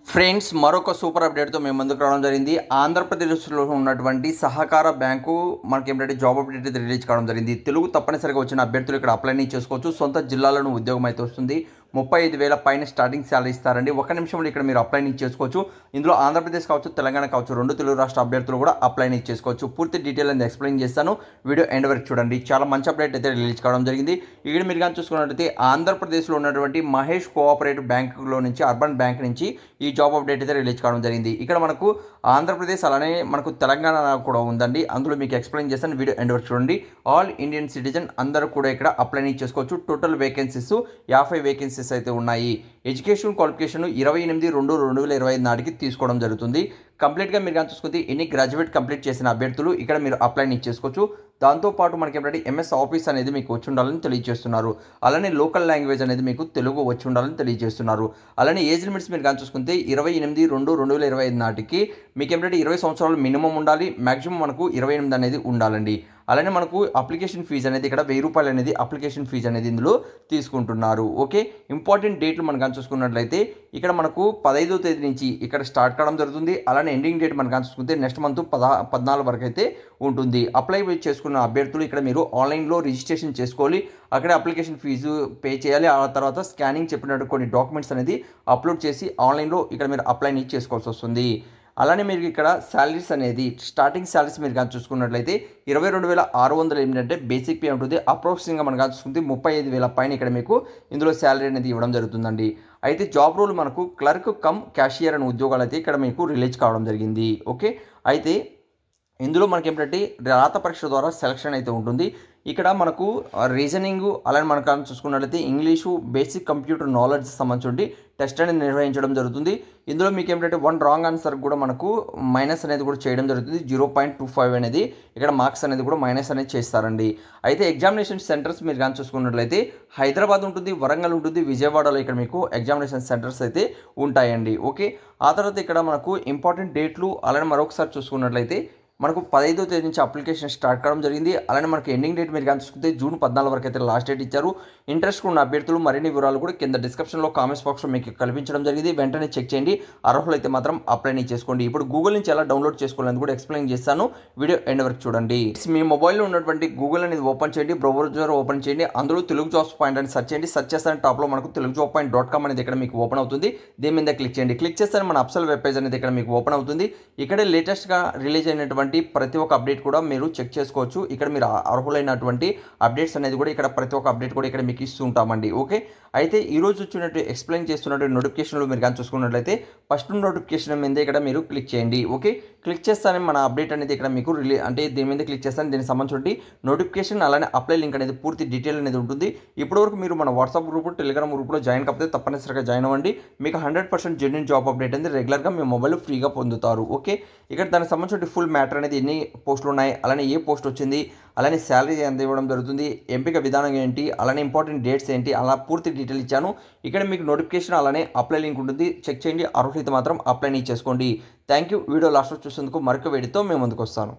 Friends మరొక super అప్డేట్తో మేము ముందుకు రావడం జరిగింది. ఆంధ్రప్రదేశ్లో ఉన్నటువంటి సహకార బ్యాంకు మనకి ఏంటంటే జాబ్ అప్డేట్ అయితే రిలీజ్ కావడం జరిగింది. తెలుగు తప్పనిసరిగా వచ్చిన అభ్యర్థులు ఇక్కడ అప్లై చేసుకోవచ్చు. సొంత జిల్లాలను ఉద్యోగం అయితే వస్తుంది. 35,000 పైన స్టార్టింగ్ శాలరీ ఇస్తారండి. ఒక నిమిషంలో ఇక్కడ మీరు అప్లై చేసుకోవచ్చు. ఇందులో ఆంధ్రప్రదేశ్ కావచ్చు, తెలంగాణ కావచ్చు, రెండు తెలుగు రాష్ట్ర అభ్యర్థులు కూడా అప్లై చేసుకోవచ్చు. పూర్తి డీటెయిల్ అనేది ఎక్స్ప్లెయిన్ చేస్తాను. వీడియో ఎండ్ వరకు చూడండి. చాలా మంచి అప్డేట్ అయితే రిలీజ్ కావడం జరిగింది. ఇక్కడ మీరు కానీ చూసుకున్నట్లయితే ఆంధ్రప్రదేశ్లో ఉన్నటువంటి మహేష్ కోఆపరేటివ్ బ్యాంకులో నుంచి, అర్బన్ బ్యాంక్ నుంచి ఈ జాబ్ అప్డేట్ అయితే రిలీజ్ కావడం జరిగింది. ఇక్కడ మనకు ఆంధ్రప్రదేశ్ అలానే మనకు తెలంగాణ కూడా ఉందండి. అందులో మీకు ఎక్స్ప్లెయిన్ చేస్తాను. వీడియో ఎండ్ వరకు చూడండి. ఆల్ ఇండియన్ సిటిజన్ అందరూ కూడా ఇక్కడ అప్లై చేసుకోవచ్చు. టోటల్ వేకెన్సీస్ 50 వేకెన్సీస్ అయితే ఉన్నాయి. ఎడ్యుకేషన్ క్వాలిఫికేషన్ 28/2/2025 నాటికి తీసుకోవడం జరుగుతుంది. కంప్లీట్గా మీరు కానీ చూసుకుంటే ఎన్ని గ్రాడ్యుయేట్ కంప్లీట్ చేసిన అభ్యర్థులు ఇక్కడ మీరు అప్లై చేసుకోవచ్చు. దాంతోపాటు మనకి ఏంటంటే ఎంఎస్ ఆఫీస్ అనేది మీకు వచ్చి ఉండాలని తెలియజేస్తున్నారు. అలానే లోకల్ లాంగ్వేజ్ అనేది మీకు తెలుగు వచ్చి ఉండాలని తెలియజేస్తున్నారు. అలానే ఏజ్ లిమిట్స్ మీరు కానీ చూసుకుంటే 28/2/2025 నాటికి మీకు ఏంటంటే 20 సంవత్సరాలు మినిమం ఉండాలి. మ్యాక్సిమం మనకు 28 అనేది ఉండాలండి. అలానే మనకు అప్లికేషన్ ఫీజు అనేది ఇక్కడ ₹1000 అనేది అప్లికేషన్ ఫీజు అనేది ఇందులో తీసుకుంటున్నారు. ఓకే, ఇంపార్టెంట్ డేట్లు మనం కానీ చూసుకున్నట్లయితే ఇక్కడ మనకు 15వ తేదీ నుంచి ఇక్కడ స్టార్ట్ కావడం జరుగుతుంది. అలానే ఎండింగ్ డేట్ మనం కానీ చూసుకుంటే నెక్స్ట్ మంత్ 14 వరకు అయితే ఉంటుంది. అప్లై చేసుకున్న అభ్యర్థులు ఇక్కడ మీరు ఆన్లైన్లో రిజిస్ట్రేషన్ చేసుకోవాలి. అక్కడే అప్లికేషన్ ఫీజు పే చేయాలి. ఆ తర్వాత స్కానింగ్ చెప్పినట్టు కొన్ని డాక్యుమెంట్స్ అనేది అప్లోడ్ చేసి ఆన్లైన్లో ఇక్కడ మీరు అప్లై చేసుకోవాల్సి వస్తుంది. అలానే మీరు ఇక్కడ శాలరీస్ అనేది స్టార్టింగ్ శాలరీస్ మీరు కానీ చూసుకున్నట్లయితే 22,600 ఏంటంటే బేసిక్ పే ఉంటుంది. అప్రోక్సిమేట్గా మనం కానీ చూసుకుంటే 35,000 పైన ఇక్కడ మీకు ఇందులో శాలరీ అనేది ఇవ్వడం జరుగుతుందండి. అయితే జాబ్ రోల్ మనకు క్లర్క్ కమ్ క్యాషియర్ అనే ఉద్యోగాలు అయితే ఇక్కడ మీకు రిలీజ్ కావడం జరిగింది. ఓకే, అయితే ఇందులో మనకి ఏంటంటే రాత పరీక్ష ద్వారా సెలక్షన్ అయితే ఉంటుంది. ఇక్కడ మనకు రీజనింగ్ అలానే మనకు చూసుకున్నట్లయితే ఇంగ్లీషు బేసిక్ కంప్యూటర్ నాలెడ్జ్ సంబంధించి టెస్ట్ అనేది నిర్వహించడం జరుగుతుంది. ఇందులో మీకు ఏంటంటే 1 రాంగ్ ఆన్సర్ కూడా మనకు మైనస్ అనేది కూడా చేయడం జరుగుతుంది. 0.25 అనేది ఇక్కడ మార్క్స్ అనేది కూడా మైనస్ అనేది చేస్తారండి. అయితే ఎగ్జామినేషన్ సెంటర్స్ మీరు కానీ చూసుకున్నట్లయితే హైదరాబాద్ ఉంటుంది, వరంగల్ ఉంటుంది, విజయవాడలో ఇక్కడ మీకు ఎగ్జామినేషన్ సెంటర్స్ అయితే ఉంటాయండి. ఓకే, ఆ తర్వాత ఇక్కడ మనకు ఇంపార్టెంట్ డేట్లు అలానే మరొకసారి చూసుకున్నట్లయితే మనకు 15వ తేదీ నుంచి అప్లికేషన్ స్టార్ట్ కావడం జరిగింది. అలానే మనకు ఎండింగ్ డేట్ మీరు కానీ చూసుకుంటే జూన్ 14 వరకు అయితే లాస్ట్ డేట్ ఇచ్చారు. ఇంట్రెస్ట్ ఉన్న అభ్యర్థులు మరిన్ని వివరాలు కూడా కింద డిస్క్రిప్షన్లో కామెంట్స్ బాక్స్లో మీకు కల్పించడం జరిగింది. వెంటనే చెక్ చేయండి. అర్హులు అయితే మాత్రం అప్లై చేసుకోండి. ఇప్పుడు గూగుల్ నుంచి ఎలా డౌన్లోడ్ చేసుకోవాలని కూడా ఎక్స్ప్లెయిన్ చేస్తాను. వీడియో ఎండ్ వరకు చూడండి. మీ మొబైల్లో ఉన్నటువంటి గూగుల్ అనేది ఓపెన్ చేయండి. బ్రౌజర్ ఓపెన్ చేయండి. అందులో తెలుగు జాబ్స్ పాయింట్ అని సెర్చ్ చేయండి. సెర్చ్ చేస్తే టాప్లో మనకు telugujob.com అనేది ఇక్కడ మీకు ఓపెన్ అవుతుంది. దీని మీద క్లిక్ చేయండి. క్లిక్ చేస్తే మన అప్సల్ వెబ్ పేజ్ అనేది ఇక్కడ మీకు ఓపెన్ అవుతుంది. ఇక్కడే లేటెస్ట్గా రిలీజ్ అయినటువంటి ప్రతి ఒక్క అప్డేట్ కూడా మీరు చెక్ చేసుకోవచ్చు. ఇక్కడ మీరు అర్హులైనటువంటి అప్డేట్స్ అనేది కూడా ఇక్కడ ప్రతి ఒక్క అప్డేట్ కూడా ఇక్కడ మీకు ఇస్తుంటామండి. ఓకే, అయితే ఈరోజు వచ్చినట్టు ఎక్స్ప్లెయిన్ చేస్తున్నట్టు నోటిఫికేషన్లో మీరు కానీ చూసుకున్నట్లయితే ఫస్ట్ నోటిఫికేషన్ మీద ఇక్కడ మీరు క్లిక్ చేయండి. ఓకే, క్లిక్ చేస్తానే మన అప్డేట్ అనేది ఇక్కడ మీకు అంటే దీని మీద క్లిక్ చేస్తాను. దీనికి సంబంధించి నోటిఫికేషన్ అలానే అప్లై లింక్ అనేది పూర్తి డీటెయిల్ అనేది ఉంటుంది. ఇప్పటివరకు మీరు మన వాట్సాప్ గ్రూప్, టెలిగ్రామ్ గ్రూప్లో జాయిన్ కాకపోతే తప్పనిసరిగా జాయిన్ అవ్వండి. మీకు 100% జెన్యూన్ జాబ్ అప్డేట్ అనేది రెగ్యులర్గా మీ మొబైల్ ఫ్రీగా పొందుతారు. ఓకే, ఇక్కడ దానికి సంబంధించి ఫుల్ మ్యాటర్ అనేది ఎన్ని పోస్టులు ఉన్నాయి, అలానే ఏ పోస్ట్ వచ్చింది, అలానే శాలరీ ఎంత ఇవ్వడం జరుగుతుంది, ఎంపిక విధానం ఏంటి, అలానే ఇంపార్టెంట్ డేట్స్ ఏంటి, అలా పూర్తి డీటెయిల్ ఇచ్చాను. ఇక్కడ మీకు నోటిఫికేషన్ అలానే అప్లై లింక్ ఉంటుంది. చెక్ చేయండి. అర్హులైతే మాత్రం అప్లై చేసుకోండి. Thank you. వీడియో లాస్ట్లో చూసేందుకు మరొక వీడియోతో మేము ముందుకు వస్తాను.